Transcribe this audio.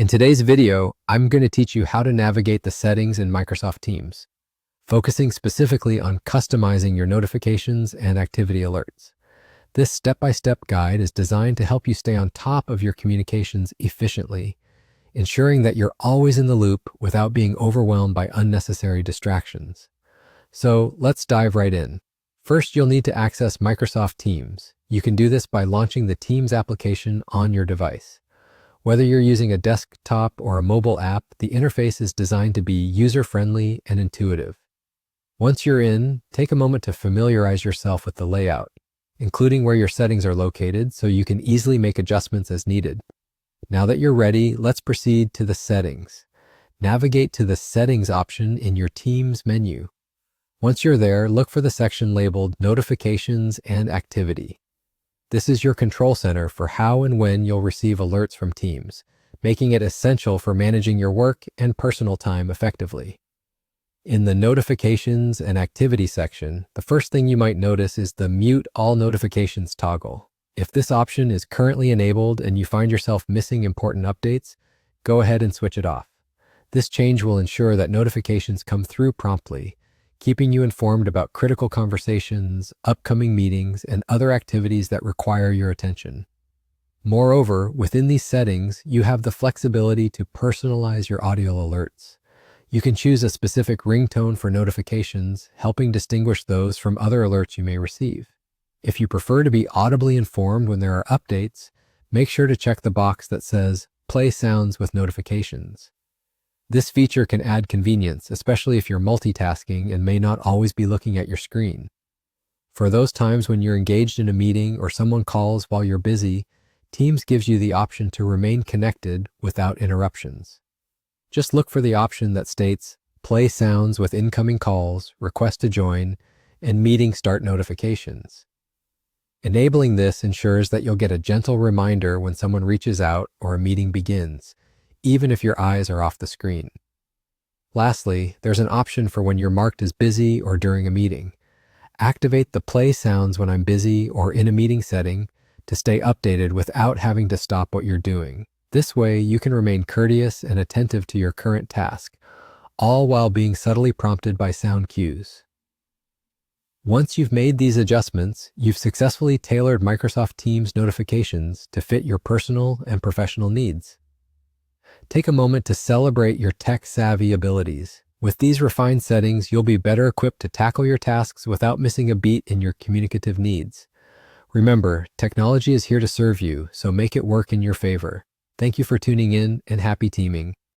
In today's video, I'm going to teach you how to navigate the settings in Microsoft Teams, focusing specifically on customizing your notifications and activity alerts. This step-by-step guide is designed to help you stay on top of your communications efficiently, ensuring that you're always in the loop without being overwhelmed by unnecessary distractions. So let's dive right in. First, you'll need to access Microsoft Teams. You can do this by launching the Teams application on your device. Whether you're using a desktop or a mobile app, the interface is designed to be user-friendly and intuitive. Once you're in, take a moment to familiarize yourself with the layout, including where your settings are located so you can easily make adjustments as needed. Now that you're ready, let's proceed to the settings. Navigate to the Settings option in your Teams menu. Once you're there, look for the section labeled Notifications and Activity. This is your control center for how and when you'll receive alerts from Teams, making it essential for managing your work and personal time effectively. In the Notifications and Activity section, the first thing you might notice is the Mute All Notifications toggle. If this option is currently enabled and you find yourself missing important updates, go ahead and switch it off. This change will ensure that notifications come through promptly, keeping you informed about critical conversations, upcoming meetings, and other activities that require your attention. Moreover, within these settings, you have the flexibility to personalize your audio alerts. You can choose a specific ringtone for notifications, helping distinguish those from other alerts you may receive. If you prefer to be audibly informed when there are updates, make sure to check the box that says Play Sounds with Notifications. This feature can add convenience, especially if you're multitasking and may not always be looking at your screen. For those times when you're engaged in a meeting or someone calls while you're busy, Teams gives you the option to remain connected without interruptions. Just look for the option that states Play Sounds with Incoming Calls, Request to Join, and Meeting Start Notifications. Enabling this ensures that you'll get a gentle reminder when someone reaches out or a meeting begins, even if your eyes are off the screen. Lastly, there's an option for when you're marked as busy or during a meeting. Activate the Play Sounds when I'm busy or in a meeting setting to stay updated without having to stop what you're doing. This way, you can remain courteous and attentive to your current task, all while being subtly prompted by sound cues. Once you've made these adjustments, you've successfully tailored Microsoft Teams notifications to fit your personal and professional needs. Take a moment to celebrate your tech-savvy abilities. With these refined settings, you'll be better equipped to tackle your tasks without missing a beat in your communicative needs. Remember, technology is here to serve you, so make it work in your favor. Thank you for tuning in and happy teaming.